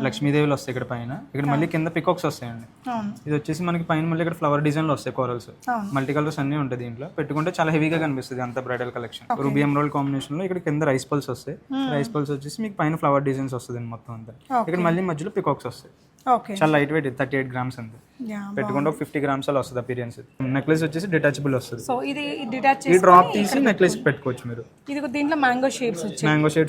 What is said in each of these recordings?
లక్ష్మీదేవులు వస్తాయి ఇక్కడ పైన, ఇక్కడ మళ్ళీ కింద పికాక్స్ వస్తాయండి. ఇది వచ్చేసి మనకి పైన మళ్ళీ ఇక్కడ ఫ్లవర్ డిజైన్లో వస్తాయి కోరల్స్, మల్టీ కలర్స్ అన్నీ ఉంటాయి దీంట్లో. పెట్టుకుంటే చాలా హెవీగా కనిపిస్తుంది అంత bridal collection. Ruby emerald combination లో ఇక్కడ కింద రైస్ పల్స్ వస్తాయి, రైస్ పల్స్ వచ్చేసి మీకు పైన ఫ్లవర్ డిజైన్స్ వస్తుంది మొత్తం అంతా. ఇక్కడ మళ్ళీ మధ్యలో పికాక్స్ వస్తాయి, చాలా లైట్ వెయిట్, 38 grams అంతే. పెట్టుకుంటే ఒక 50 grams అలా వస్తుంది అపీరియన్స్. నెక్లెస్ వచ్చేసి డిటాచబుల్ వస్తుంది, సో ఇది డిటాచ్ ఈ డ్రాప్ తీసి నెక్లెస్ పెట్టుకోవచ్చు మీరు. ఇది దీంట్లో మ్యాంగో షేడ్స్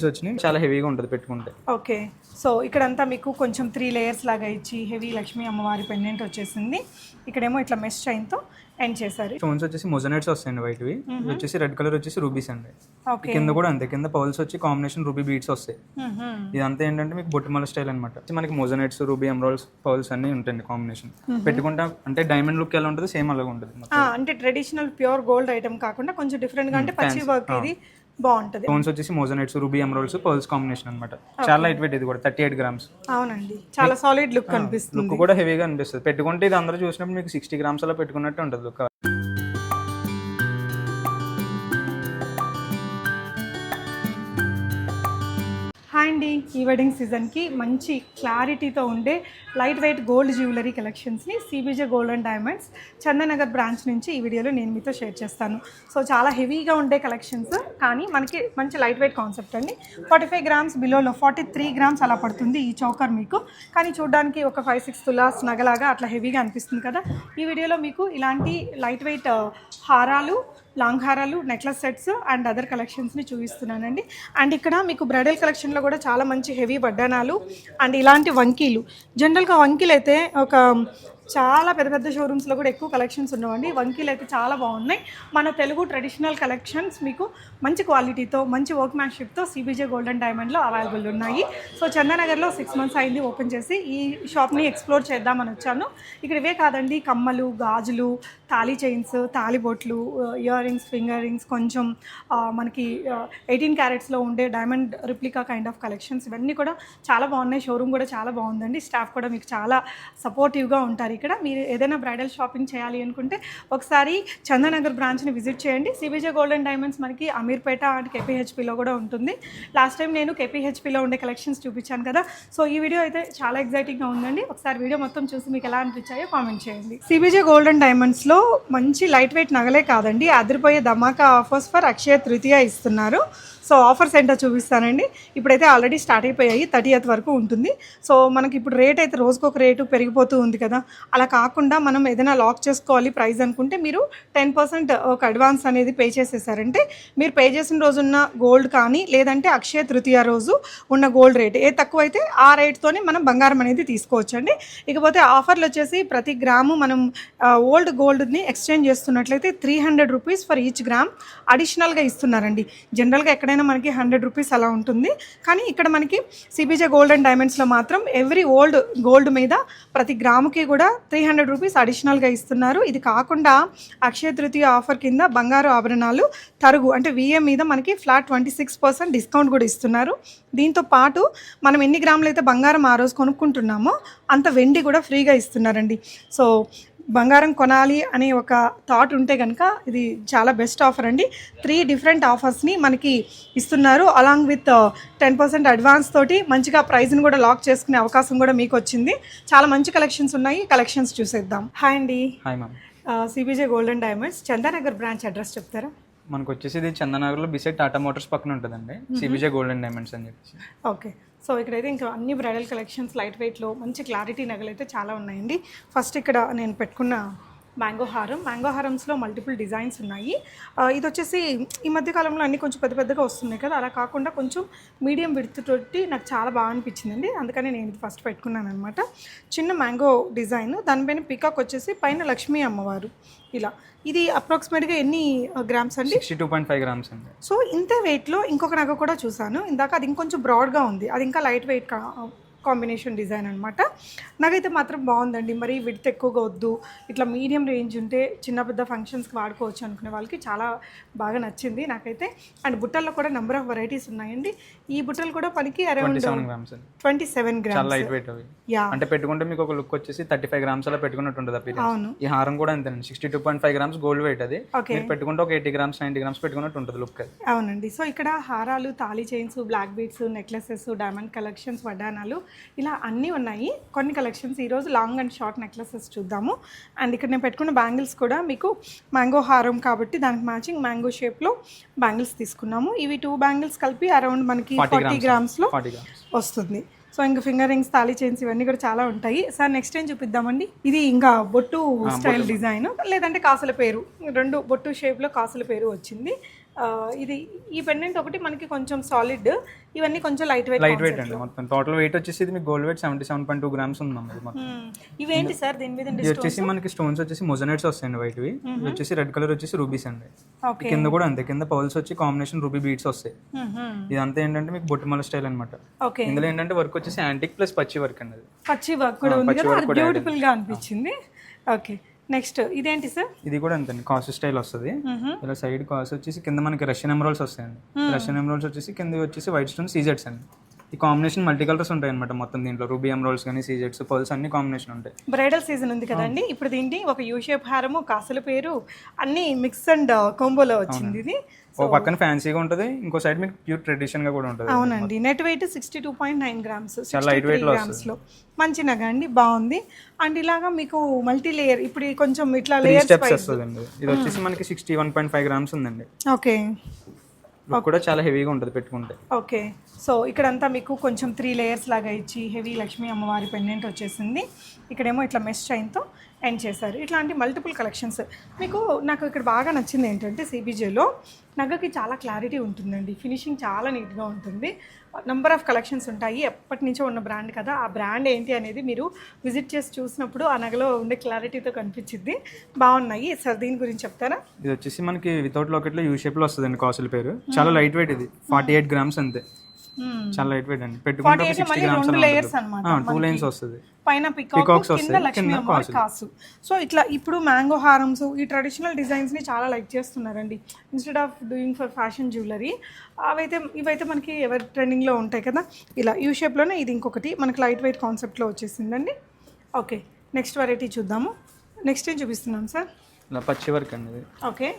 వచ్చినాయి, చాలా హెవీగా ఉంటుంది పెట్టుకుంటే. ఓకే, సో ఇక్కడంతా మీకు కొంచెం 3 layers లాగా ఇచ్చి హెవీ లక్ష్మీ అమ్మవారి పెండెంట్ వచ్చేసింది. ఇక్కడేమో ఇట్లా మెష్ చైన్తో ఎండ్ చేశారు. స్టోన్స్ వచ్చేసి మొజనైట్స్ వస్తాయండి వైట్వి, వచ్చేసి రెడ్ కలర్ వచ్చేసి రూబీస్ అండి. కింద కూడా అంతే, కింద పౌల్స్ వచ్చి కాంబినేషన్ రూబీ బీడ్స్ వస్తాయి. ఇదంతా ఏంటంటే మీకు బొట్టుమల స్టైల్ అనమాట. మనకి మొజనైట్స్, రూబీ ఎమరాల్డ్స్, పౌల్స్ అన్ని ఉంటాయండి కాంబినేషన్. పెట్టుకుంటా అంటే డైమండ్ లుక్ ఎలా ఉంటుంది సేమ్ అలాగే ఉంటుంది. అంటే ట్రెడిషనల్ ప్యూర్ గోల్డ్ ఐటమ్ కాకుండా కొంచెం డిఫరెంట్ గా అంటే పచ్చి వర్క్ ఇది బాగుంటది. స్టోన్స్ వచ్చేసి మొజనైట్స్, రూబీ ఎమరాల్డ్స్, పర్ల్స్ కాంబినేషన్ అన్నమాట. చాలా లైట్ వెయిట్, ఇది కూడా 38 grams. అవునండి, చాలా సాలిడ్ లుక్ కనిపిస్తుంది. లుక్ కూడా హెవీగా అనిపిస్తుంది పెట్టుకుంటే. ఇది అందరూ చూసినప్పుడు మీకు 60 grams అలా పెట్టుకున్నట్టు ఉంటుంది లుక్. హాయ్ అండి, ఈ వెడ్డింగ్ సీజన్కి మంచి క్లారిటీతో ఉండే లైట్ వెయిట్ గోల్డ్ జ్యువెలరీ కలెక్షన్స్ని CBJ gold and diamonds Chandanagar branch నుంచి ఈ వీడియోలో నేను మీతో షేర్ చేస్తాను. సో చాలా హెవీగా ఉండే కలెక్షన్స్, కానీ మనకి మంచి లైట్ వెయిట్ కాన్సెప్ట్ అండి. 45 grams బిలోలో 43 grams అలా పడుతుంది ఈ చౌకర్ మీకు. కానీ చూడడానికి ఒక 5-6 తులాస్ నగలాగా అట్లా హెవీగా అనిపిస్తుంది కదా. ఈ వీడియోలో మీకు ఇలాంటి లైట్ వెయిట్ హారాలు, లాంగ్ హారాలు, నెక్లెస్ సెట్స్ అండ్ అదర్ కలెక్షన్స్ని చూపిస్తున్నానండి. అండ్ ఇక్కడ మీకు బ్రైడల్ కలెక్షన్లో కూడా చాలా మంచి హెవీ వడ్డానాలు అండ్ ఇలాంటి వంకీలు. జనరల్గా వంకీలు అయితే ఒక చాలా పెద్ద పెద్ద షోరూమ్స్లో కూడా ఎక్కువ కలెక్షన్స్ ఉన్నాయండి. వంకీలు అయితే చాలా బాగున్నాయి. మన తెలుగు ట్రెడిషనల్ కలెక్షన్స్ మీకు మంచి క్వాలిటీతో, మంచి వర్క్ మ్యాన్షిప్తో సిబిజే గోల్డ్ అండ్ డైమండ్లో అవైలబుల్ ఉన్నాయి. సో చందానగర్లో 6 months అయింది ఓపెన్ చేసి. ఈ షాప్ని ఎక్స్ప్లోర్ చేద్దామని వచ్చాను. ఇక్కడ ఇవే కాదండి, కమ్మలు, గాజులు, తాళీ చైన్స్, తాళిబొట్లు, ఇయర్ రింగ్స్, ఫింగర్ రింగ్స్, కొంచెం మనకి 18 carats ఉండే diamond replica kind of collections, ఇవన్నీ కూడా చాలా బాగున్నాయి. షోరూమ్ కూడా చాలా బాగుందండి. స్టాఫ్ కూడా మీకు చాలా సపోర్టివ్గా ఉంటారు. ఇక్కడ మీరు ఏదైనా బ్రైడల్ షాపింగ్ చేయాలి అనుకుంటే ఒకసారి చందానగర్ బ్రాంచ్ని విజిట్ చేయండి. సిబిజే గోల్డ్ అండ్ డైమండ్స్ మనకి అమీర్పేట అండ్ కేపీహెచ్పిలో కూడా ఉంటుంది. లాస్ట్ టైం నేను కేపీహెచ్పిలో ఉండే కలెక్షన్స్ చూపించాను కదా. సో ఈ వీడియో అయితే చాలా ఎగ్జైటింగ్గా ఉందండి. ఒకసారి వీడియో మొత్తం చూసి మీకు ఎలా అనిపించాయో కామెంట్ చేయండి. సిబిజే గోల్డ్ అండ్ డైమండ్స్లో మంచి లైట్ వెయిట్ నగలే కాదండి, అదిరిపోయే ధమాకా ఆఫర్స్ ఫర్ అక్షయ తృతీయ ఇస్తున్నారు. సో ఆఫర్స్ ఏంటో చూపిస్తానండి. ఇప్పుడైతే ఆల్రెడీ స్టార్ట్ అయిపోయాయి, 30th వరకు ఉంటుంది. సో మనకి ఇప్పుడు రేట్ అయితే రోజుకొక రేటు పెరిగిపోతూ ఉంది కదా. అలా కాకుండా మనం ఏదైనా లాక్ చేసుకోవాలి ప్రైస్ అనుకుంటే మీరు 10% ఒక అడ్వాన్స్ అనేది పే చేసేసారంటే మీరు పే చేసిన రోజున్న గోల్డ్ కానీ లేదంటే అక్షయ తృతీయ రోజు ఉన్న గోల్డ్ రేట్ ఏ తక్కువైతే ఆ రేట్తోనే మనం బంగారం అనేది తీసుకోవచ్చండి. ఇకపోతే ఆఫర్లు వచ్చేసి ప్రతి గ్రాము మనం ఓల్డ్ గోల్డ్ని ఎక్స్చేంజ్ చేస్తున్నట్లయితే 300 rupees ఫర్ ఈచ్ గ్రామ్ అడిషనల్గా ఇస్తున్నారండి. జనరల్గా ఎక్కడైనా మనకి 100 rupees అలా ఉంటుంది, కానీ ఇక్కడ మనకి సిబిజే గోల్డ్ అండ్ డైమండ్స్లో మాత్రం ఎవ్రీ ఓల్డ్ గోల్డ్ మీద ప్రతి గ్రాముకి కూడా 300 rupees అడిషనల్గా ఇస్తున్నారు. ఇది కాకుండా అక్షయ తృతీయ ఆఫర్ కింద బంగారు ఆభరణాలు తరుగు అంటే విఏ మీద మనకి ఫ్లాట్ 26% డిస్కౌంట్ కూడా ఇస్తున్నారు. దీంతో పాటు మనం ఎన్ని గ్రాములు అయితే బంగారం ఆ రోజు కొనుక్కుంటున్నామో అంత వెండి కూడా ఫ్రీగా ఇస్తున్నారండి. సో బంగారం కొనాలి అనే ఒక థాట్ ఉంటే కనుక ఇది చాలా బెస్ట్ ఆఫర్ అండి. 3 different ఆఫర్స్ని మనకి ఇస్తున్నారు. అలాంగ్ విత్ 10% అడ్వాన్స్ తోటి మంచిగా ప్రైస్ని కూడా లాక్ చేసుకునే అవకాశం కూడా మీకు వచ్చింది. చాలా మంచి కలెక్షన్స్ ఉన్నాయి, కలెక్షన్స్ చూసేద్దాం. హాయ్ అండి. Hi ma'am. CBJ gold and diamonds Chandanagar branch address చెప్తారా? మనకు వచ్చేసి ఇది చందానగర్లో బిసైడ్ టాటా మోటార్స్ పక్కన ఉంటుందండి, సిబిజే గోల్డ్ అండ్ డైమండ్స్ అని చెప్పేసి. ఓకే, సో ఇక్కడైతే ఇంకా అన్ని బ్రైడల్ కలెక్షన్స్ లైట్ వెయిట్లో మంచి క్లారిటీ నగలైతే చాలా ఉన్నాయండి. ఫస్ట్ ఇక్కడ నేను పెట్టుకున్న మ్యాంగో హారమ్స్లో మల్టిపుల్ డిజైన్స్ ఉన్నాయి. ఇది వచ్చేసి ఈ మధ్య కాలంలో అన్నీ కొంచెం పెద్ద పెద్దగా వస్తున్నాయి కదా, అలా కాకుండా కొంచెం మీడియం విడ్త్ తోటి నాకు చాలా బాగా అనిపించిందండి. అందుకని నేను ఇది ఫస్ట్ పెట్టుకున్నాను అనమాట. చిన్న మ్యాంగో డిజైన్, దానిపైన పికాక్ వచ్చేసి పైన లక్ష్మీ అమ్మవారు ఇలా. ఇది అప్రాక్సిమేట్గా ఎన్ని గ్రామ్స్ అండి? 62.5 grams అండి. సో ఇంతే వెయిట్లో ఇంకొక నగ కూడా చూసాను ఇందాక, అది ఇంకొంచెం బ్రాడ్గా ఉంది, అది ఇంకా లైట్ వెయిట్ కాంబినేషన్ డిజైన్ అనమాట. నాకైతే మాత్రం బాగుందండి. మరి విడ్త్ ఎక్కువగా వద్దు, ఇట్లా మీడియం రేంజ్ ఉంటే చిన్న పెద్ద ఫంక్షన్స్కి వాడుకోవచ్చు అనుకునే వాళ్ళకి చాలా బాగా నచ్చింది నాకైతే. అండ్ బుట్టల్లో కూడా నెంబర్ ఆఫ్ వెరైటీస్ ఉన్నాయండి. ఈ బుట్టలు కూడా మనకి అరౌండ్ 27 grams. చాలా లైట్ వెయిట్ అవి. అంటే పెట్టుకుంటే మీకు ఒక లుక్ వచ్చేసి 35 grams అలా పెట్టుకున్నట్టు ఉంటుంది. అవును, ఈ హారం కూడా అంతేనండి, 62.5 grams గోల్డ్ వెయిట్. అది పెట్టుకుంటే ఒక 80 grams 90 grams పెట్టుకున్నట్టు ఉంటుంది లుక్ అది. అవునండి. సో ఇక్కడ హారాలు, తాళీ chains, black beads, necklaces, diamond collections, వడ్డానాలు ఇలా అన్నీ ఉన్నాయి. కొన్ని కలెక్షన్స్ ఈరోజు లాంగ్ అండ్ షార్ట్ నెక్లెసెస్ చూద్దాము. అండ్ ఇక్కడ నేను పెట్టుకున్న బ్యాంగిల్స్ కూడా మీకు మ్యాంగో హారం కాబట్టి దానికి మ్యాచింగ్ మ్యాంగో షేప్లో బ్యాంగిల్స్ తీసుకున్నాము. ఇవి 2 బ్యాంగిల్స్ కలిపి అరౌండ్ మనకి 40 గ్రామ్స్లో వస్తుంది. సో ఇంకా ఫింగర్ రింగ్స్, తాళీ చైన్స్ ఇవన్నీ కూడా చాలా ఉంటాయి. సార్ నెక్స్ట్ ఏం చూపిద్దామండి? ఇది ఇంకా బొట్టు స్టైల్ డిజైన్ లేదంటే కాసుల పేరు, 2 బొట్టు షేప్లో కాసుల పేరు వచ్చింది. ఇది ఈ పెండెంట్ ఒకటి మనకి కొంచెం సాలిడ్, ఇవన్నీ కొంచెం లైట్ వెయిట్ అండి. మొత్తం టోటల్ వెయిట్ వచ్చేసి ఇది మీకు గోల్డ్ వెయిట్ 77.2 గ్రామ్స్ ఉందాం. ఇవేంటి సార్ దీని మీద? ఇది వచ్చేసి మనకి స్టోన్స్ వచ్చేసి మొజనైట్స్ వస్తాయండి వైట్ వి. ఇది వచ్చేసి రెడ్ కలర్ వచ్చేసి రూబీస్ అండి. కింద కూడా అంతే, కింద పౌల్స్ వచ్చి కాంబినేషన్ రూబీ బీడ్స్ వస్తాయి. ఇదంతా ఏంటంటే మీకు బొట్టుమల స్టైల్ అనమాట. ఇందులో ఏంటంటే వర్క్ వచ్చేసి యాంటిక్ ప్లస్ పచ్చి వర్క్ అండి. పచ్చి వర్క్ కూడా ఉంది కదా, అది బ్యూటిఫుల్ గా అనిపించింది. ఓకే, నెక్స్ట్ ఇదేంటి సార్? ఇది కూడా అంతే కాస్ స్టైల్ వస్తుంది. ఇలా సైడ్ కాస్ వచ్చేసి కింద మనకి రష్యన్ ఎమరాల్డ్స్ వస్తాయండి. రష్యన్ ఎమరాల్డ్స్ వచ్చేసి కింద వచ్చేసి వైట్ స్టోన్ సీజెట్స్ అండి. ఈ కాంబినేషన్ మల్టీ కలర్స్ ఉంటాయి అనమాట మొత్తం దీంట్లో. రూబీ ఎమరాల్డ్స్ కానీ సీజెట్స్, పర్ల్స్ అన్ని కాంబినేషన్ ఉంటాయి. బ్రైడల్ సీజన్ ఉంది కదండి, ఇప్పుడు దీంటి ఒక యూ షేప్ హారము, కాసుల పేరు అన్ని మిక్స్ అండ్ కాంబోలో వచ్చింది. ఇది ఓ పక్కన ఫ్యాన్సీగా ఉంటుంది, ఇంకో సైడ్ మీకు ప్యూర్ ట్రెడిషన్ గా కూడా ఉంటుంది. అవునండి, నెట్ వెయిట్ 62.9 గ్రామ్స్, చాలా లైట్ వెయిట్ లో మంచి నగ అండి, బాగుంది. అండ్ ఇలాగా మీకు మల్టీ లేయర్, ఇప్పుడు కొంచెం ఇట్లా లేయర్ స్టెప్స్ వస్తుందండి. ఇది వచ్చేసి మనకి 61.5 గ్రామ్స్ ఉందండి. ఓకే, కూడా చాలా హెవీగా ఉంటుంది పెట్టుకుంటే. ఓకే, సో ఇక్కడంతా మీకు కొంచెం 3 లేయర్స్ లాగా ఇచ్చి హెవీ లక్ష్మీ అమ్మవారి పెండెంట్ వచ్చేసింది. ఇక్కడేమో ఇట్లా మెష్ చైన్తో ఎండ్ చేశారు. ఇట్లాంటి మల్టిపుల్ కలెక్షన్స్ మీకు. నాకు ఇక్కడ బాగా నచ్చింది ఏంటంటే సిబిజేలో నగకి చాలా క్లారిటీ ఉంటుందండి, ఫినిషింగ్ చాలా నీట్గా ఉంటుంది. నెంబర్ ఆఫ్ కలెక్షన్స్ ఉంటాయి, ఎప్పటి నుంచో ఉన్న బ్రాండ్ కదా, ఆ బ్రాండ్ ఏంటి అనేది మీరు విజిట్ చేసి చూసినప్పుడు ఆ నగలో ఉండే క్లారిటీతో కనిపించింది. బాగున్నాయి సార్, దీని గురించి చెప్తారా? ఇది వచ్చేసి మనకి వితౌట్ లాకెట్లో యూ షేప్లో వస్తుందండి. కాసుల పేరు చాలా లైట్ వెయిట్, ఇది 48 గ్రామ్స్ అంతే. చాలా లైట్ వెయిట్ అండి. పెట్టుకుంటే 60 గ్రామ్స్ 2 లేయర్స్ అన్నమాట. 2 లైన్స్ వస్తుంది. పైన పికాక్స్ కింద లక్ష్మీ అమ్మవారి కాసు. సో ఇట్లా ఇప్పుడు మ్యాంగో హారమ్స్, ఈ ట్రెడిషనల్ డిజైన్స్ ని చాలా లైక్ చేస్తున్నారండి. Instead of doing for fashion jewellery ఇవైతే మనకి ఎవరి ట్రెండింగ్ లో ఉంటాయి కదా. ఇలా యూ షేప్ లోనే ఇది ఇంకొకటి మనకి లైట్ వెయిట్ కాన్సెప్ట్ లో వచ్చేసిందండి. ఓకే, నెక్స్ట్ వెరైటీ చూద్దాము. నెక్స్ట్ ఏం చూపిస్తున్నాం సార్? ఇలా పచ్చి వర్క్ అండి. ఓకే,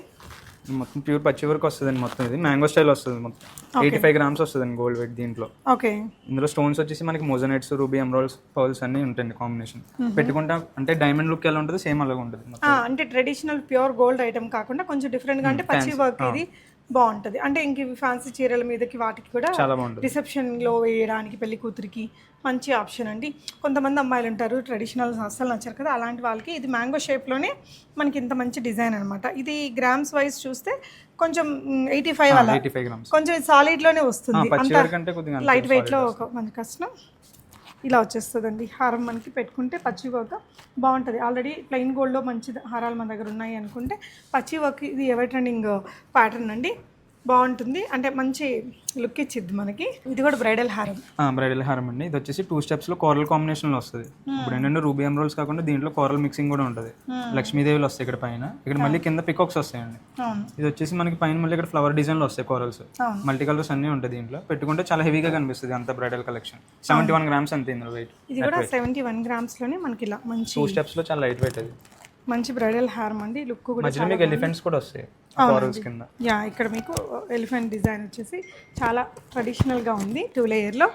మొత్తం ప్యూర్ పచ్చి వర్క్ వస్తుందండి. మొత్తం ఇది మ్యాంగో స్టైల్ వస్తుంది. మొత్తం 85 గ్రామ్స్ వస్తుందండి గోల్డ్ వెయిట్ దీంట్లో. ఓకే, ఇందులో స్టోన్స్ వచ్చేసి మనకి మొజనైట్స్, రూబీ ఎమరాల్డ్స్, పర్ల్స్ అన్ని ఉంటాయండి కాంబినేషన్. పెట్టుకుంటా అంటే డైమండ్ లుక్ ఎలా ఉంటుంది సేమ్ అలాగే ఉంటుంది. అంటే ట్రెడిషనల్ ప్యూర్ గోల్డ్ ఐటమ్ కాకుండా కొంచెం డిఫరెంట్ గా, అంటే పచ్చి వర్క్ ఇది బాగుంటుంది. అంటే ఇంక ఫ్యాన్సీ చీరల మీదకి వాటికి కూడా చాలా బాగుంటుంది. రిసెప్షన్ లో వేయడానికి పెళ్లి కూతురికి మంచి ఆప్షన్ అండి. కొంతమంది అమ్మాయిలు ఉంటారు ట్రెడిషనల్ అస్సలు నచ్చారు కదా, అలాంటి వాళ్ళకి ఇది మ్యాంగో షేప్లోనే మనకి ఇంత మంచి డిజైన్ అనమాట. ఇది గ్రామ్స్ వైజ్ చూస్తే కొంచెం 85 అలా, కొంచెం సాలిడ్లోనే వస్తుంది. లైట్ వెయిట్లో ఒక మనకి కష్టం ఇలా వచ్చేస్తుందండి. హారం మనకి పెట్టుకుంటే పచ్చి వర్క్ బాగుంటుంది. ఆల్రెడీ ప్లెయిన్ గోల్డ్లో మంచి హారాలు మన దగ్గర ఉన్నాయి అనుకుంటే పచ్చి వర్క్ ఇది ఎవర్ ట్రెండింగ్ ప్యాటర్న్ అండి, బాగుంటుంది. అంటే మంచి లుక్ ఇచ్చిద్ది మనకి. ఇది కూడా బ్రైడల్ హారం. బ్రైడల్ హారం అండి. ఇది వచ్చేసి 2 స్టెప్స్ లో కోరల్ కాంబినేషన్ లో వస్తుంది. ఇప్పుడు ఏంటంటే రూబీ ఎమరాల్డ్స్ కాకుండా దీంట్లో కోరల్ మిక్సింగ్ కూడా ఉంటుంది. లక్ష్మీదేవిలు వస్తాయి ఇక్కడ పైన, ఇక్కడ మళ్ళీ కింద పికాక్స్ వస్తాయండి. ఇది వచ్చేసి మనకి పైన మళ్ళీ ఇక్కడ ఫ్లవర్ డిజైన్ లో వస్తాయి కోరల్స్. మల్టీ కలర్స్ అన్ని ఉంటాయి దీంట్లో. పెట్టుకుంటే చాలా హెవీగా కనిపిస్తుంది అంత బ్రైడల్ కలెక్షన్. 71 గ్రామ్స్ అంతే ఇందులో వెయిట్. ఇది కూడా 71 గ్రామ్స్ లోనే మనకి ఇలా మంచి 2 స్టెప్స్ లో చాలా లైట్ వెయిట్. అది మంచి బ్రైడల్ హారం అండి. లుక్ కూడా మధ్యలో మీకు ఎలిఫెంట్స్ కూడా వస్తాయి కోరల్స్ కింద. యా, ఇక్కడ మీకు ఎలిఫెంట్ డిజైన్ వచ్చేసి చాలా ట్రెడిషనల్గా ఉంది 2 లేయర్లో.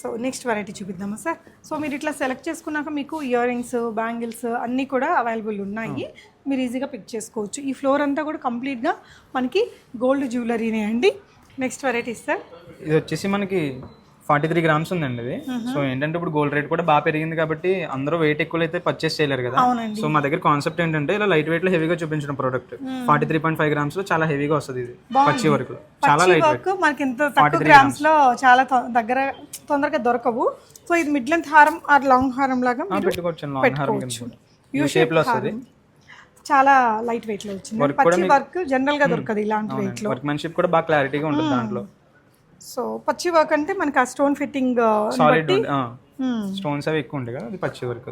సో నెక్స్ట్ వెరైటీ చూపిద్దామా సార్? సో మీరు ఇట్లా సెలెక్ట్ చేసుకున్నాక మీకు ఇయర్ రింగ్స్, బ్యాంగిల్స్ అన్నీ కూడా అవైలబుల్ ఉన్నాయి, మీరు ఈజీగా పిక్ చేసుకోవచ్చు. ఈ ఫ్లోర్ అంతా కూడా కంప్లీట్గా మనకి గోల్డ్ జ్యువెలరీనే అండి. Next variety sir? ఇది వచ్చేసి మనకి 43 గ్రామ్స్ ఉందండి ఇది. సో ఏంటంటే ఇప్పుడు గోల్డ్ రేట్ కూడా బాగా పెరిగింది కాబట్టి అందరూ వెయిట్ ఎక్కువ అయితే పర్చేస్ చేయలేరు కదా. సో మా దగ్గర కాన్సెప్ట్ ఏంటంటే ఇలా లైట్ వెయిట్ లో హెవీగా చూపించడం ప్రోడక్ట్. 43.5 గ్రామ్స్ లో చాలా హెవీగా వస్తుంది ఇది పచ్చి వరకు. చాలా లైట్ వెయిట్ మనకి ఇంత తక్కువ గ్రామ్స్ లో చాలా దగ్గర తొందరగా దొరకవు. సో ఇది మిడ్ లెంత్ హారం ఆర్ లాంగ్ హారం లాగా పెట్టుకోవచ్చు. లాంగ్ హారం యూ షేప్ లో వస్తుంది, చాలా లైట్ వెయిట్ లో వచ్చింది. పచ్చి వర్క్ జనరల్ గా దొరకదు ఇలాంటి వెయిట్ లో. వర్క్మెన్షిప్ కూడా బాగా క్లారిటీగా ఉంటుంది దాంట్లో. సో పచ్చి వర్క్ అంటే మనకి ఆ స్టోన్ ఫిట్టింగ్ సాలిడ్ స్టోన్స్ అవి ఎక్కువ ఉంటాయి కదా, అది పచ్చి వర్క్.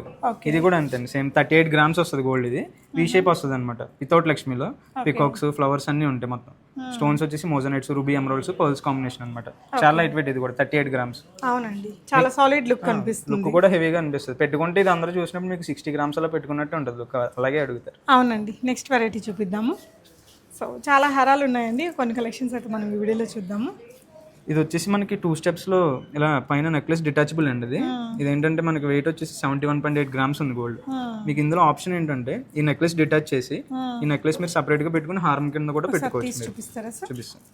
ఇది కూడా అంతే సేమ్ 38 గ్రామ్స్ వస్తుంది గోల్డ్. ఇది వీ షేప్ వస్తుంది అనమాట. వితౌట్ లక్ష్మీలో పికాక్స్, ఫ్లవర్స్ అన్ని ఉంటాయి. మొత్తం స్టోన్స్ వచ్చేసి మోజనైట్స్, రూబీ ఎమరాల్డ్స్, పర్ల్స్ కాంబినేషన్ అనమాట. చాలా లైట్ వెయిట్. ఇది కూడా 38 గ్రామ్స్. అవునండి, చాలా సాలిడ్ లుక్ అనిపిస్తుంది. లుక్ కూడా హెవీగా అనిపిస్తుంది. పెట్టుకుంటే ఇది అందరూ చూసినప్పుడు మీకు 60 గ్రామ్స్ అలా పెట్టుకున్నట్టు ఉంటుంది లుక్, అలాగే అడుగుతారు. అవునండి, నెక్స్ట్ వెరైటీ చూపిద్దాము. సో చాలా హారాలు ఉన్నాయండి, కొన్ని కలెక్షన్స్ అయితే మనం ఈ వీడియోలో చూద్దాము. ఇది వచ్చేసి మనకి 2 steps లో ఇలా పైన నెక్లెస్ డిటాచబుల్ అండి. ఇది ఏంటంటే మనకి వెయిట్ వచ్చేసి 71.8 grams ఉంది గోల్డ్. మీకు ఇందులో ఆప్షన్ ఏంటంటే ఈ నెక్లెస్ డిటాచ్ చేసి ఈ నెక్లెస్ మీరు సపరేట్ గా పెట్టుకుని హారం కింద కూడా పెట్టుకోవచ్చు. చూపిస్తారా సార్? చూపిస్తాను.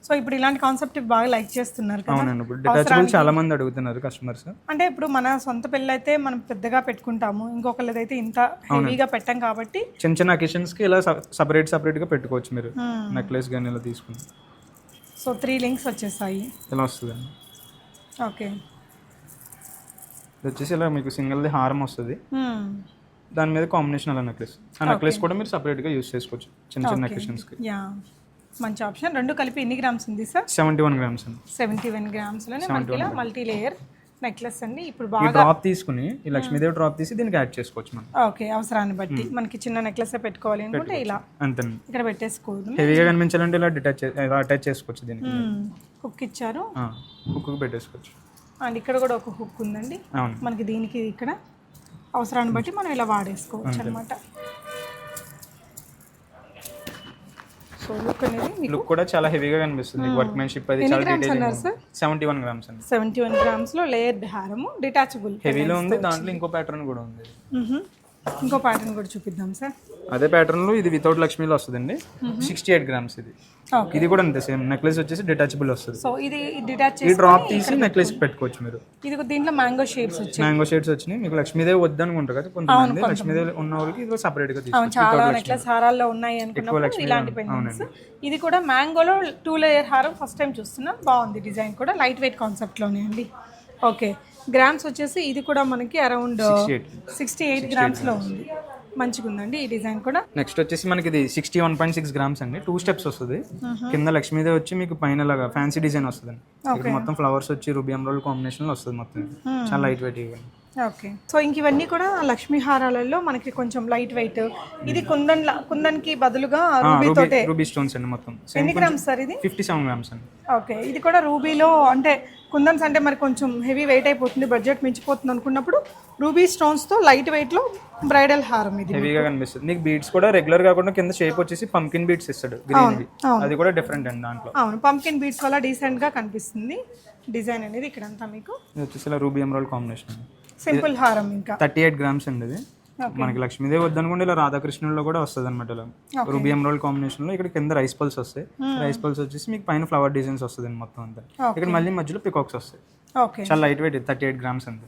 సో ఇప్పుడు ఇలాంటి కాన్సెప్ట్ బాగా లైక్ చేస్తున్నారు కదా. అవునండి, ఇప్పుడు డిటాచబుల్ చాలా మంది అడుగుతున్నారు కస్టమర్స్. అంటే ఇప్పుడు మన సొంత పెళ్ళి అయితే మనం పెద్దగా పెట్టుకుంటాము, ఇంకొకళ్ళదైతే ఇంత హెవీగా పెట్టాం కాబట్టి చిన్న చిన్న అకేషన్స్ కి ఇలా సపరేట్ గా పెట్టుకోవచ్చు మీరు నెక్లెస్ గానీ ఇలా తీసుకుని. సో 3 links వచ్చేసాయి. ఇలా వస్తుందండి. ఓకే, ఇది వచ్చేసి ఇలా మీకు సింగిల్ హారం వస్తుంది, దాని మీద కాంబినేషన్ అలా నెక్లెస్. ఆ నెక్లెస్ కూడా మీరు సపరేట్ గా యూస్ చేసుకోవచ్చు చిన్న చిన్న అకేషన్స్ కి. యా, మంచి ఆప్షన్. రెండు కలిపి ఎన్ని గ్రామ్స్ ఉంది సార్? 71 grams అండి. 71 grams లోనే మనకి ఇలా మల్టీ లేయర్ నెక్లెస్ అండి. ఇప్పుడు ఈ బాగా డ్రాప్ తీసుకుని ఈ లక్ష్మీదేవి డ్రాప్ తీసి దీనికి యాడ్ చేసుకోవచ్చు మనం. ఓకే, అవసరాన్ని బట్టి మనకి చిన్న నెక్లెస్ పెట్టుకోవాలి అనుకుంటే ఇలా అంతేనండి. ఇక్కడ పెట్టేసుకోవద్దు. హెవీగా కనిపించాలంటే ఇలా అటాచ్ చేసుకోవచ్చు దీనికి. హుక్ ఇచ్చారు, హుక్ పెట్టేసుకోవచ్చు. అండ్ ఇక్కడ కూడా ఒక హుక్ ఉందండి అవును, మనకి. దీనికి ఇక్కడ అవసరాన్ని బట్టి మనం ఇలా వాడేసుకోవచ్చు అనమాట. సో లుక్ అనేది లుక్ కూడా చాలా హెవీగా కనిపిస్తుంది. వర్క్మెన్షిప్ అది చాలా డీటెయిలింగ్ ఉంది. 71 grams అండి. 71 grams లో లేయర్డ్ హారము, డిటాచబుల్ హెవీలో ఉంది. దాంట్లో ఇంకో ప్యాటర్న్ కూడా ఉంది. ఇంకో ప్యాటర్న్ కూడా చూపిద్దాం సార్. అదే ప్యాటర్న్ లో ఇది వితౌట్ లక్ష్మీలో వస్తుందండి. 68 grams ఇది. ఇది కూడా అంతే సేమ్. నెక్లెస్ వచ్చేసి డిటాచబుల్ వస్తుంది. సో ఇది డిటాచ్ ఈ డ్రాప్ తీసి నెక్లెస్ పెట్టుకోవచ్చు మీరు. ఇది దీంట్లో మ్యాంగో షేడ్స్ వచ్చాయి. మ్యాంగో షేడ్స్ వచ్చినాయి. మీకు లక్ష్మీదేవి వద్దనుకుంటారు కదా కొంతమంది, లక్ష్మీదేవి ఉన్న వాళ్ళకి ఇది సెపరేట్ గా తీసుకోవచ్చు. చాలా నెక్లెస్ హారాల్లో ఉన్నాయి అనుకున్నప్పుడు ఇలాంటి పెండెంట్స్. ఇది కూడా మ్యాంగోలో 2 layer హారం ఫస్ట్ టైం చూస్తున్నాం. బాగుంది డిజైన్ కూడా, లైట్ వెయిట్ కాన్సెప్ట్ లోనే అండి. ఓకే, గ్రామ్స్ వచ్చేసి ఇది కూడా మనకి అరౌండ్ 68 grams లో ఉంది. మంచిగా ఉందండి ఈ డిజైన్ కూడా. నెక్స్ట్ వచ్చేసి మనకి ఇది 61.6 grams అండి. 2 steps వస్తుంది. కింద లక్ష్మీదేవి వచ్చి మీకు పైన లాగా ఫ్యాన్సీ డిజైన్ వస్తుంది. ఇక్కడ మొత్తం ఫ్లవర్స్ వచ్చి రూబీ ఎమరాల్డ్ కాంబినేషన్ లో వస్తుంది మొత్తం. చాలా లైట్ వెయిట్ ఇవ్వండి. ఓకే, సో ఇంక ఇవన్నీ కూడా లక్ష్మీ హారాలలో మనకి కొంచెం లైట్ వెయిట్. ఇది కుందన్ కి బదులుగా రూబీ స్టోన్స్ అండి మొత్తం. ఎన్ని గ్రామ్స్ సార్ ఇది? 57 grams అండి. ఓకే, ఇది కూడా రూబీలో అంటే కుందన్స్ అంటే మరి కొంచెం హెవీ వెయిట్ అయిపోతుంది, బడ్జెట్ మించిపోతుంది అనుకున్నప్పుడు రూబీ స్టోన్స్ తో లైట్ వెయిట్ లో బ్రైడల్ హారం ఇది హెవీగా కనిపిస్తుంది. నీకు బీడ్స్ కూడా రెగ్యులర్ కాకుండా కింద షేప్ వచ్చేసి పంకిన్ బీడ్స్ ఇస్తాడు గ్రీన్ వి. అది కూడా డిఫరెంట్ అండి దాంట్లో. అవును, పంకిన్ బీడ్స్ వల్ల డీసెంట్ గా కనిపిస్తుంది డిజైన్ అనేది. ఇక్కడంతా మీకు ఇది వచ్చేసి రూబీ ఎమరాల్డ్ కాంబినేషన్. సింపుల్ హారం ఇంకా 38 grams అండి. ఇది మనకి లక్ష్మీదేవి వద్దనుకుంటే ఇలా రాధాకృష్ణుల్లో కూడా వస్తుంది అనమాట. ఇలా రూబీ ఎమరాల్డ్ కాంబినేషన్ లో ఇక్కడ కింద రైస్ పల్స్ వస్తాయి. రైస్ పల్స్ వచ్చేసి మీకు పైన ఫ్లవర్ డిజైన్స్ వస్తుంది మొత్తం అంతా. ఇక్కడ మళ్ళీ మధ్యలో పికాక్స్ వస్తాయి. చాలా లైట్ వెయిట్. 38 grams అంతే.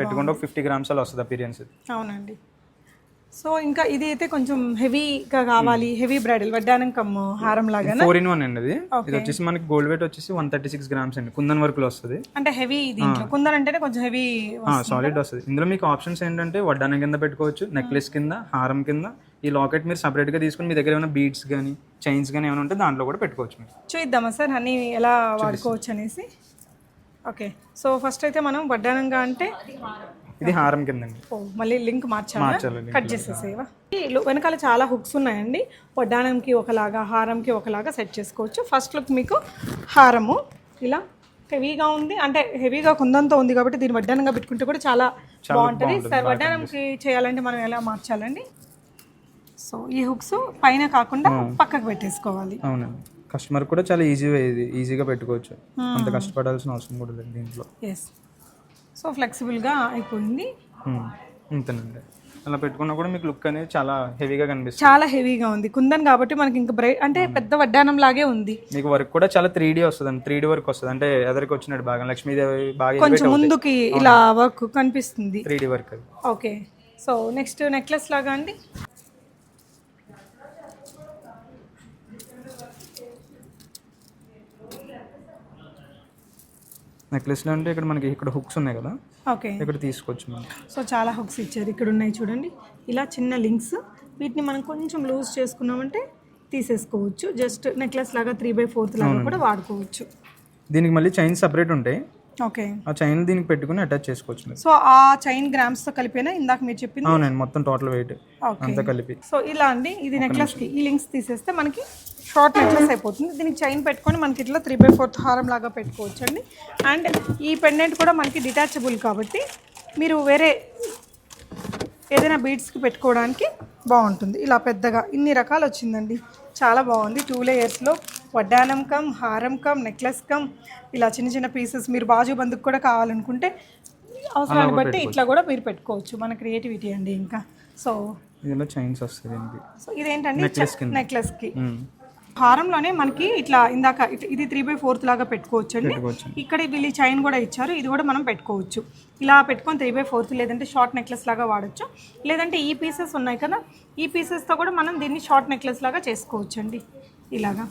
పెట్టుకుంటే ఒక 50 grams అలా వస్తుంది అపీరియన్స్. అవునండి. సో ఇంకా ఇది అయితే కొంచెం హెవీగా కావాలి, హెవీ బ్రైడల్ వడ్డానం కమ్ హారం లాగా 4-in-1 అండి. ఇది వచ్చేసి మనకి గోల్డ్ వెయిట్ వచ్చేసి 136 grams అండి. కుందన్ వర్క్ లో వస్తుంది. అంటే హెవీ దీంట్లో కుందన్ అంటేనే కొంచెం హెవీ సాలిడ్ వస్తుంది. ఇందులో మీకు ఆప్షన్స్ ఏంటంటే వడ్డానం కింద పెట్టుకోవచ్చు, నెక్లెస్ కింద, హారం కింద. ఈ లాకెట్ మీరు సపరేట్ గా తీసుకుని మీ దగ్గర ఏమైనా బీడ్స్ కానీ చైన్స్ కానీ ఏమైనా ఉంటే దాంట్లో కూడా పెట్టుకోవచ్చు. మీరు చూద్దామా సార్ అన్ని ఎలా వాడుకోవచ్చు అనేసి. ఓకే, సో ఫస్ట్ అయితే మనం వడ్డానంగా అంటే ఇది హారం కిందండి. మళ్ళీ లింక్ మార్చాలి, కట్ చేసేసేవా. వెనకాల చాలా హుక్స్ ఉన్నాయండి. వడ్డానంకి ఒకలాగా, హారంకి ఒకలాగా సెట్ చేసుకోవచ్చు. ఫస్ట్ లుక్ మీకు హారము ఇలా హెవీగా ఉంది, అంటే హెవీగా కుందంతో ఉంది కాబట్టి దీన్ని వడ్డానంగా పెట్టుకుంటే కూడా చాలా బాగుంటుంది. సార్ వడ్డానంకి చేయాలంటే మనం ఎలా మార్చాలండి? సో ఈ హుక్స్ పైన కాకుండా పక్కకు పెట్టేసుకోవాలి. అవునండి, కస్టమర్ కూడా చాలా ఈజీగా పెట్టుకోవచ్చు. అంత కష్టపడాల్సిన అవసరం కూడా లేదు దీంట్లో. ఎస్, సో ఫ్లెక్సిబుల్గా అయిపోయింది. అంతేనండి. అలా పెట్టుకున్నా కూడా మీకు లుక్ అనేది చాలా హెవీగా కనిపిస్తుంది. చాలా హెవీగా ఉంది కుందన్ కాబట్టి మనకి ఇంకా అంటే పెద్ద వడ్డానం లాగే ఉంది. మీకు వర్క్ కూడా చాలా 3D వస్తుంది. 3D వర్క్ వస్తుంది. అంటే ఎదరికి వచ్చినట్టు బాగా లక్ష్మీదేవి బాగా కొంచెం ముందుకి ఇలా వర్క్ కనిపిస్తుంది. 3D వర్క్ అది. ఓకే, సో నెక్స్ట్ నెక్లెస్ లాగా అండి. నెక్లెస్లో అంటే ఇక్కడ మనకి ఇక్కడ హుక్స్ ఉన్నాయి కదా, ఓకే, ఇక్కడ తీసుకోవచ్చు మనం. సో చాలా హుక్స్ ఇచ్చారు. ఇక్కడ ఉన్నాయి చూడండి, ఇలా చిన్న లింక్స్. వీటిని మనం కొంచెం లూజ్ చేసుకున్నామంటే తీసేసుకోవచ్చు. జస్ట్ నెక్లెస్ లాగా 3/4 లాగా కూడా వాడుకోవచ్చు. దీనికి మళ్ళీ చైన్ సపరేట్ ఉంటాయి. ఓకే, ఆ చైన్ దీనికి పెట్టుకుని అటాచ్ చేసుకోవచ్చు. సో ఆ చైన్ గ్రామ్స్ తో కలిపినా ఇందాక మీరు చెప్పింది? అవునండి, మొత్తం టోటల్ వెయిట్ అంతా కలిపి. సో ఇలా అండి. ఇది నెక్లెస్ కి ఈ లింక్స్ తీసేస్తే మనకి షార్ట్ నెక్లెస్ అయిపోతుంది. దీనికి చైన్ పెట్టుకొని మనకి ఇట్లా 3/4 హారం లాగా పెట్టుకోవచ్చు అండి. అండ్ ఈ పెండెంట్ కూడా మనకి డిటాచబుల్ కాబట్టి మీరు వేరే ఏదైనా బీడ్స్కి పెట్టుకోవడానికి బాగుంటుంది. ఇలా పెద్దగా ఇన్ని రకాలు వచ్చిందండి, చాలా బాగుంది. 2 layers వడ్డానం కమ్, హారం కమ్, నెక్లెస్ కమ్, ఇలా చిన్న చిన్న పీసెస్ మీరు బాజు బందుకు కూడా కావాలనుకుంటే అవసరాన్ని బట్టి ఇట్లా కూడా మీరు పెట్టుకోవచ్చు. మన క్రియేటివిటీ అండి. ఇంకా సో ఇందులో చైన్స్ వస్తుంది. సో ఇదేంటండి నెక్లెస్కి హారంలోనే మనకి ఇట్లా ఇందాక ఇది 3/4 లాగా పెట్టుకోవచ్చు అండి. ఇక్కడ వీళ్ళు చైన్ కూడా ఇచ్చారు, ఇది కూడా మనం పెట్టుకోవచ్చు. ఇలా పెట్టుకొని 3/4 లేదంటే షార్ట్ నెక్లెస్ లాగా వాడచ్చు. లేదంటే ఈ పీసెస్ ఉన్నాయి కదా, ఈ పీసెస్తో కూడా మనం దీన్ని షార్ట్ నెక్లెస్ లాగా చేసుకోవచ్చు అండి. ఇలాగా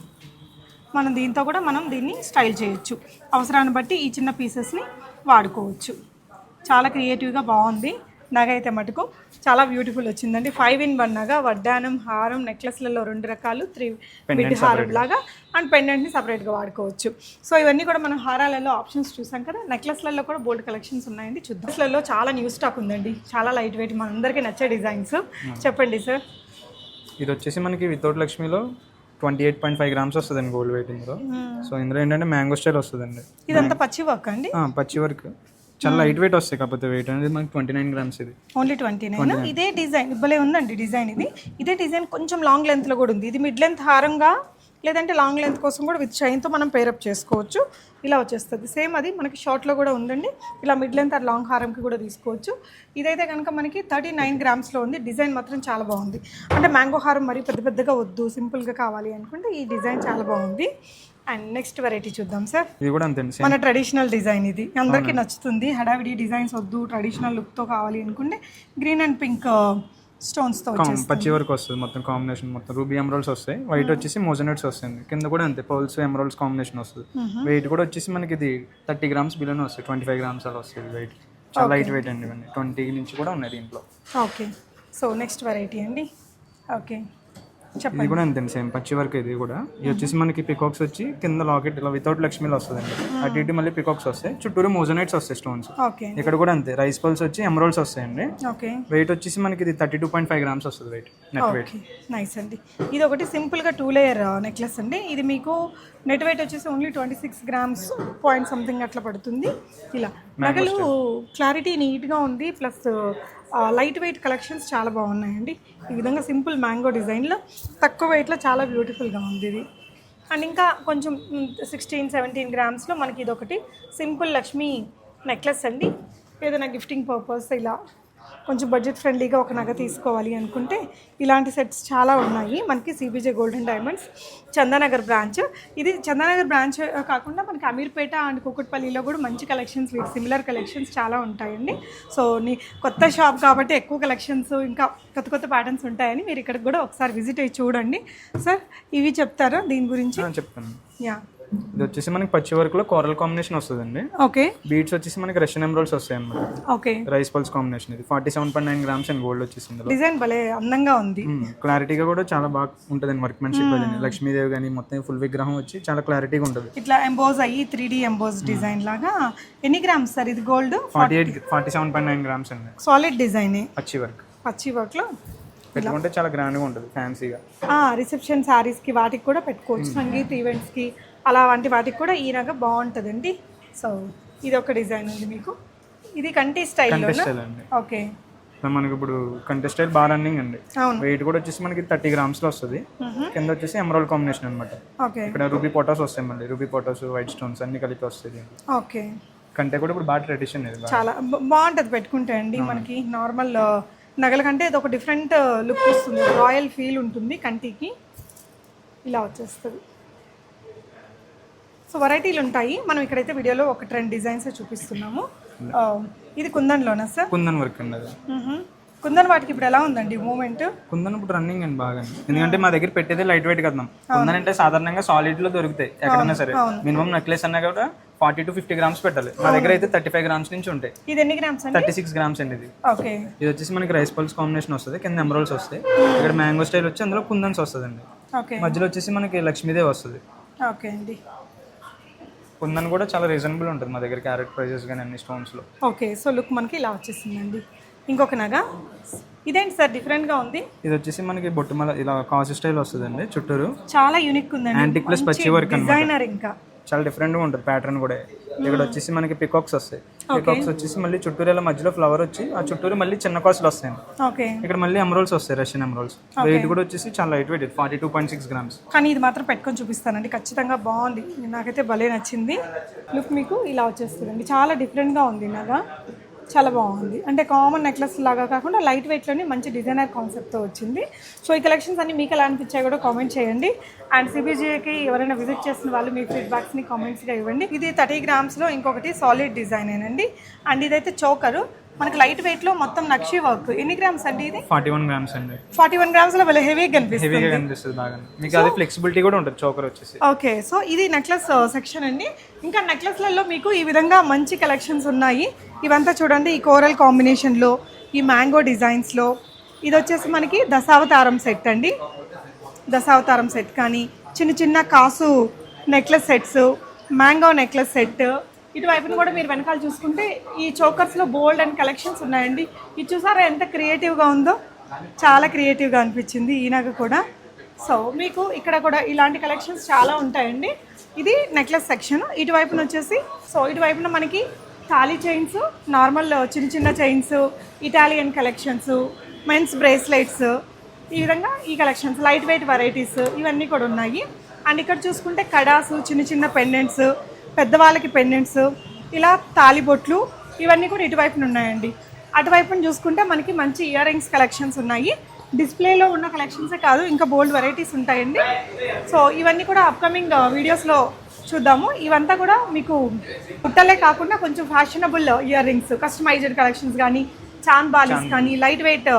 మనం దీంతో కూడా మనం దీన్ని స్టైల్ చేయొచ్చు. అవసరాన్ని బట్టి ఈ చిన్న పీసెస్ని వాడుకోవచ్చు. చాలా క్రియేటివ్గా బాగుంది. నగ అయితే మటుకు చాలా బ్యూటిఫుల్ వచ్చిందండి. 5-in-1 నగ, వడ్డానం, హారం, నెక్లెస్లలో 2 రకాలు, 3 బిడ్ హారం లాగా అండ్ పెండెంట్ని సపరేట్గా వాడుకోవచ్చు. సో ఇవన్నీ కూడా మనం హారాలలో ఆప్షన్స్ చూసాం కదా. నెక్లెస్లలో కూడా బోల్డ్ కలెక్షన్స్ ఉన్నాయండి, చూద్దాం. నెక్లెస్లలో చాలా న్యూ స్టాక్ ఉందండి, చాలా లైట్ వెయిట్, మనందరికీ నచ్చే డిజైన్స్. చెప్పండి సార్. ఇది వచ్చేసి మనకి వితౌట్ లక్ష్మిలో 28.5 grams వస్తుందండి గోల్డ్ వెయిట్ ఇందులో. సో ఇందులో ఏంటంటే మ్యాంగో స్టైల్ వస్తుందండి. ఇదంతా పచ్చి వర్క్ అండి. పచ్చి వర్క్ చాలా లైట్ వెయిట్ వస్తాయి, కాకపోతే వెయిట్ అనేది మనకి 29 grams. ఇది ఓన్లీ 29. ఇదే డిజైన్ ఇవ్వలే ఉందండి. డిజైన్ ఇదే డిజైన్ కొంచెం లాంగ్ లెంత్లో కూడా ఉంది. ఇది మిడ్ లెంత్ హారంగా లేదంటే లాంగ్ లెంత్ కోసం కూడా విత్ చైన్తో మనం పేరప్ చేసుకోవచ్చు. ఇలా వచ్చేస్తుంది. సేమ్ అది మనకి షార్ట్లో కూడా ఉందండి. ఇలా మిడ్ లెంత్ ఆర్ లాంగ్ హారంకి కూడా తీసుకోవచ్చు. ఇదైతే కనుక మనకి 39 grams ఉంది. డిజైన్ మాత్రం చాలా బాగుంది. అంటే మ్యాంగో హారం మరి పెద్ద పెద్దగా వద్దు, సింపుల్గా కావాలి అనుకుంటే ఈ డిజైన్ చాలా బాగుంది. అండ్ నెక్స్ట్ వెరైటీ చూద్దాం సార్. ఇది కూడా అంతే, మన ట్రెడిషనల్ డిజైన్. ఇది అందరికీ నచ్చుతుంది. హడావిడి డిజైన్స్ వద్దు, ట్రెడిషనల్ లుక్తో కావాలి అనుకుంటే గ్రీన్ అండ్ పింక్ స్టోన్స్తో పచ్చి వరకు వస్తుంది. మొత్తం కాంబినేషన్ మొత్తం రూబీ ఎమరాల్డ్స్ వస్తాయి. వైట్ వచ్చేసి మోజనెట్స్ వస్తుంది. కింద కూడా అంతే పర్ల్స్ ఎమరాల్డ్స్ కాంబినేషన్ వస్తుంది. వెయిట్ కూడా వచ్చేసి మనకి ఇది 30 grams బిలోనే వస్తుంది. 25 grams అలా వస్తుంది వెయిట్. చాలా లైట్ వెయిట్ అండి. ఇవన్నీ 20 నుంచి కూడా ఉన్నాయి దీంట్లో. ఓకే. సో నెక్స్ట్ వెరైటీ అండి. ఓకే ఇది కూడా అంతే సేమ్ పచ్చి వర్క్. ఇది కూడా ఇది వచ్చేసి మనకి పికాక్స్ వచ్చి కింద లాకెట్ ఇలా వితౌట్ లక్ష్మీలో వస్తుందండి. అటు ఇటు మళ్ళీ పికాక్స్ వస్తాయి, చుట్టూరు మోజనైట్స్ వస్తాయి స్టోన్స్. ఇక్కడ కూడా అంతే రైస్ పల్స్ వచ్చి ఎమరాల్డ్స్ వస్తాయండి. వెయిట్ వచ్చేసి మనకి ఇది 32.5 grams వస్తుంది వెయిట్, నెట్ వెయిట్. నైస్ అండి. ఇది ఒకటి సింపుల్గా 2 layer నెక్లెస్ అండి. ఇది మీకు నెట్ వెయిట్ వచ్చేసి ఓన్లీ 26 grams పాయింట్ సంథింగ్ అట్లా పడుతుంది. ఇలా నగలు క్లారిటీ నీట్గా ఉంది. ప్లస్ లైట్ వెయిట్ కలెక్షన్స్ చాలా బాగున్నాయండి. ఈ విధంగా సింపుల్ మ్యాంగో డిజైన్లో తక్కువ వెయిట్లో చాలా బ్యూటిఫుల్గా ఉంది ఇది. అండ్ ఇంకా కొంచెం 16-17 grams మనకి ఇది ఒకటి సింపుల్ లక్ష్మీ నెక్లెస్ అండి. ఏదైనా గిఫ్టింగ్ పర్పస్ ఇలా కొంచెం బడ్జెట్ ఫ్రెండ్లీగా ఒక నగ తీసుకోవాలి అనుకుంటే ఇలాంటి సెట్స్ చాలా ఉన్నాయి మనకి CBJ golden diamonds Chandanagar branch. ఇది చందానగర్ బ్రాంచ్ కాకుండా మనకి అమీర్పేట అండ్ కూకట్పల్లిలో కూడా మంచి కలెక్షన్స్, వీటి సిమిలర్ కలెక్షన్స్ చాలా ఉంటాయండి. సో కొత్త షాప్ కాబట్టి ఎక్కువ కలెక్షన్స్ ఇంకా కొత్త కొత్త ప్యాటర్న్స్ ఉంటాయని మీరు ఇక్కడికి కూడా ఒకసారి విజిట్ అయ్యి చూడండి. సార్ ఇవి చెప్తారా దీని గురించి? చెప్తాను. ఇది వచ్చేసి మనకి పచ్చి వర్క్ లో కోరల్ కాంబినేషన్ వస్తుందండి. ఓకే. బీడ్స్ వచ్చేసి మనకి రష్యన్ ఎమరాల్డ్స్ వస్తాయి అన్నమాట. ఓకే. Rice pearls combination. ఇది 47.9 grams అండ్ గోల్డ్ వచ్చేసింది. డిజైన్ భలే అందంగా ఉంది. క్లారిటీగా కూడా చాలా బాగా ఉంటుంది వర్క్మెన్షిప్. లక్ష్మీదేవి కానీ మొత్తం ఫుల్ విగ్రహం వచ్చి చాలా క్లారిటీగా ఉంటుంది. ఇట్లా ఎంబోజ్ అయ్యి 3D ఎంబోజ్ డిజైన్ లాగా. ఎన్ని గ్రామ్స్ సార్ ఇది గోల్డ్? 47.9 grams అండి. సాలిడ్ డిజైన్ పచ్చి వర్క్ లో పెట్టుకుంటే చాలా గ్రాండ్ గా ఉంటుంది, ఫ్యాన్సీగా. రిసెప్షన్ సారీస్ కి వాటికి కూడా పెట్టుకోవచ్చు. సంగీత్ ఈవెంట్స్ కి అలా వంటి వాటికి కూడా ఈ రకం బాగుంటుందండి. సో ఇది ఒక డిజైన్ ఉంది మీకు. ఇది కంటి స్టైల్ అండి. ఓకే. మనకి ఇప్పుడు కంటి స్టైల్ బాగా రన్నింగ్ అండి. వెయిట్ కూడా వచ్చేసి మనకి 30 grams లో వస్తుంది. కింద వచ్చేసి ఎమరాల్డ్ కాంబినేషన్ అనమాట. ఇక్కడ రూబీ పోటాస్ వస్తాయి, మళ్ళీ రూబీ పోటాస్, వైట్ స్టోన్స్ అన్ని కలిపి వస్తాయి. ఓకే. కంటే కూడా ఇప్పుడు బాగా ట్రెడిషన్ చాలా బాగుంటుంది పెట్టుకుంటే అండి. మనకి నార్మల్ నగల కంటే ఇది ఒక డిఫరెంట్ లుక్ వస్తుంది, రాయల్ ఫీల్ ఉంటుంది కంటికి. ఇలా వచ్చేస్తుంది. సో వెరైటీలు ఉంటాయి. మనం ఇక్కడైతే వీడియోలో ఒక 2 డిజైన్స్ చూపిస్తున్నాము. ఇది కుందన్లోనా సార్? కుందన్ వర్క్ అండి అది. కుందన్ వాటికి ఇప్పుడు ఎలా ఉందండి మూమెంట్? కుందన్ ఇప్పుడు రన్నింగ్ అండి బాగా. ఎందుకంటే మా దగ్గర పెట్టేది లైట్ వెయిట్ కదా. కుందన్ అంటే సాధారణంగా సాలిడ్ లో దొరుకుతాయి ఎక్కడైనా సరే. మినిమం నెక్లెస్ అన్నా కూడా 40 to 50 grams పెట్టాలి. మా దగ్గర అయితే 35 grams నుంచి ఉంటాయి. ఇది ఎన్ని గ్రామ్స్ అండి? 36 grams అండి ఇది. ఓకే. ఇది వచ్చేసి మనకి రైస్ పల్స్ కాంబినేషన్ వస్తుంది, కింద ఎమరాల్డ్స్ వస్తాయి. ఇక్కడ మ్యాంగో స్టైల్ వచ్చి అందులో కుందన్స్ వస్తుందండి. ఓకే. మధ్యలో వచ్చేసి మనకి లక్ష్మీదేవి వస్తుంది. ఓకే అండి. కుందన్ కూడా చాలా రీజనబుల్ ఉంటుంది మా దగ్గర, క్యారెట్ ప్రైజెస్ కానీ అన్ని స్టోన్స్ లో. ఓకే. సో లుక్ మనకి ఇలా వచ్చేసిందండి. ఇంకొక నగ ఇదేంటి సార్ డిఫరెంట్ గా ఉంది? ఇది వచ్చేసి మనకి బొట్టుమల ఇలా కాసు స్టైల్ వస్తుందండి చుట్టూరు. చాలా యూనిక్ ఉందండి. యాంటిక్ ప్లస్ పచ్చి వర్క్ డిజైనర్ ఇంకా చాలా డిఫరెంట్గా ఉంటుంది ప్యాటర్న్ కూడా. ఇక్కడ వచ్చేసి మనకి పికాక్స్ వస్తాయి. పికాక్స్ వచ్చేసి మళ్ళీ చుట్టూరు ఇలా మధ్యలో ఫ్లవర్ వచ్చి ఆ చుట్టూరు మళ్ళీ చిన్న కాసులు వస్తాయి. ఓకే, ఇక్కడ మళ్ళీ ఎమరాల్డ్స్ వస్తాయి, రష్యన్ ఎమరాల్డ్స్. వెయిట్ కూడా వచ్చేసి చాలా లైట్ వెయిట్, 42.6 grams. కానీ ఇది మాత్రం పెట్టుకొని చూపిస్తానండి, ఖచ్చితంగా బాగుంది, నాకైతే భలే నచ్చింది. లుక్ మీకు ఇలా వచ్చేస్తుందండి, చాలా డిఫరెంట్గా ఉంది నాగా, చాలా బాగుంది. అంటే కామన్ నెక్లెస్ లాగా కాకుండా లైట్ వెయిట్లోనే మంచి డిజైనర్ కాన్సెప్ట్తో వచ్చింది. సో ఈ కలెక్షన్స్ అన్ని మీకు ఎలా అనిపించాయి కూడా కామెంట్ చేయండి. అండ్ సిబిజేకి ఎవరైనా విజిట్ చేసిన వాళ్ళు మీ ఫీడ్బ్యాక్స్ని కామెంట్స్గా ఇవ్వండి. ఇది 30 grams ఇంకొకటి సాలిడ్ డిజైన్ అండి. అండ్ ఇదైతే చోకరు, మనకి లైట్ వెయిట్లో మొత్తం నక్షి వర్క్. ఎన్ని గ్రామ్స్ అండి ఇది? 41 grams అండి. 41 grams భలే హెవీగా కనిపిస్తుంది బాగా. మీకు అదే ఫ్లెక్సిబిలిటీ కూడా ఉంటుంది చోకర్ వచ్చేసి. ఓకే, సో ఇది నెక్లెస్ సెక్షన్ అండి. ఇంకా నెక్లెస్లలో మీకు ఈ విధంగా మంచి కలెక్షన్స్ ఉన్నాయి. ఇవంతా చూడండి, ఈ కోరల్ కాంబినేషన్లో, ఈ మ్యాంగో డిజైన్స్లో. ఇది వచ్చేసి మనకి దశావతారం సెట్ అండి. దశావతారం సెట్ కానీ చిన్న చిన్న కాసు necklace sets, mango necklace set. ఇటువైపున కూడా మీరు వెనకాల చూసుకుంటే ఈ చోకర్స్లో బోల్డ్ అండ్ కలెక్షన్స్ ఉన్నాయండి. ఇది చూసారా ఎంత క్రియేటివ్గా ఉందో, చాలా క్రియేటివ్గా అనిపించింది ఈ నగ కూడా. సో మీకు ఇక్కడ కూడా ఇలాంటి కలెక్షన్స్ చాలా ఉంటాయండి. ఇది నెక్లెస్ సెక్షన్. ఇటువైపున వచ్చేసి ఇటువైపున మనకి తాళీ చైన్స్, నార్మల్ చిన్న చిన్న chains, Italian collections, men's bracelets, ఈ విధంగా ఈ కలెక్షన్స్, లైట్ వెయిట్ వెరైటీస్ ఇవన్నీ కూడా ఉన్నాయి. అండ్ ఇక్కడ చూసుకుంటే కడాసు, చిన్న చిన్న పెండెంట్స్, పెద్దవాళ్ళకి పెండెంట్స్, ఇలా తాలిబొట్లు ఇవన్నీ కూడా ఇటువైపున ఉన్నాయండి. అటువైపున చూసుకుంటే మనకి మంచి ఇయర్ రింగ్స్ కలెక్షన్స్ ఉన్నాయి. డిస్ప్లేలో ఉన్న కలెక్షన్సే కాదు, ఇంకా బోల్డ్ వెరైటీస్ ఉంటాయండి. సో ఇవన్నీ కూడా అప్కమింగ్ వీడియోస్లో చూద్దాము. ఇవంతా కూడా మీకు పుట్టలే కాకుండా కొంచెం fashionable ear rings, customized collections కానీ, చాన్ బాలీస్ కానీ, light weight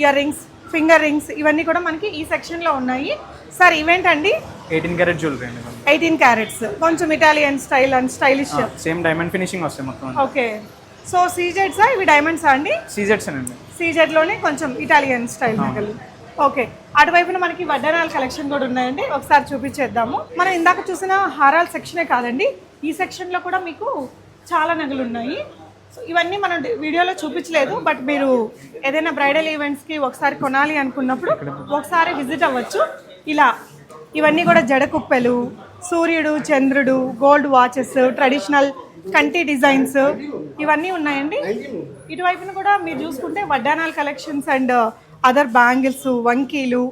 ear rings, finger rings ఇవన్నీ కూడా మనకి ఈ సెక్షన్లో ఉన్నాయి. సార్ ఇవేంటండి? 18 karat జ్యువెలరీ అండి. 18 carats, కొంచెం Italian style and stylish. Same diamond finishing వస్తాయి మొత్తం. ఓకే, సో సీజెడ్సా ఇవి? డైమండ్సా అండి? సీజెడ్స్ అండి. సీజెడ్లోనే కొంచెం ఇటాలియన్ స్టైల్ నగలు. ఓకే, అటువైపున మనకి వడ్డానాల కలెక్షన్ కూడా ఉన్నాయండి, ఒకసారి చూపించేద్దాము. మనం ఇందాక చూసిన హారాల సెక్షనే కాదండి, ఈ సెక్షన్లో కూడా మీకు చాలా నగలు ఉన్నాయి. సో ఇవన్నీ మనం వీడియోలో చూపించలేదు, బట్ మీరు ఏదైనా బ్రైడల్ ఈవెంట్స్కి ఒకసారి కొనాలి అనుకున్నప్పుడు ఒకసారి విజిట్ అవ్వచ్చు. ఇలా ఇవన్నీ కూడా జడకుప్పెలు, సూర్యుడు, చంద్రుడు, గోల్డ్ వాచెస్, ట్రెడిషనల్ కంటి డిజైన్స్ ఇవన్నీ ఉన్నాయండి. ఇటువైపున కూడా మీరు చూసుకుంటే వడ్డానాల్ కలెక్షన్స్ అండ్ అదర్ బ్యాంగిల్స్, వంకీలు,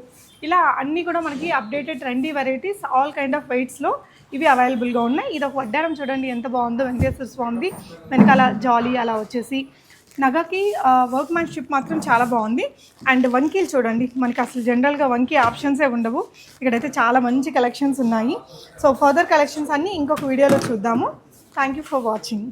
ఇలా అన్నీ కూడా మనకి updated trendy varieties, all kind of వెయిట్స్లో ఇవి అవైలబుల్గా ఉన్నాయి. ఇది ఒక వడ్డానం చూడండి ఎంత బాగుందో, వెంకటేశ్వర స్వామిది, వెనకాల జాలీ అలా వచ్చేసి. నగకి వర్క్ మ్యాన్షిప్ మాత్రం చాలా బాగుంది. అండ్ వంకీలు చూడండి, మనకి అసలు జనరల్గా వంకీ ఆప్షన్సే ఉండవు, ఇక్కడైతే చాలా మంచి కలెక్షన్స్ ఉన్నాయి. సో ఫర్దర్ కలెక్షన్స్ అన్నీ ఇంకొక వీడియోలో చూద్దాము. Thank you for watching.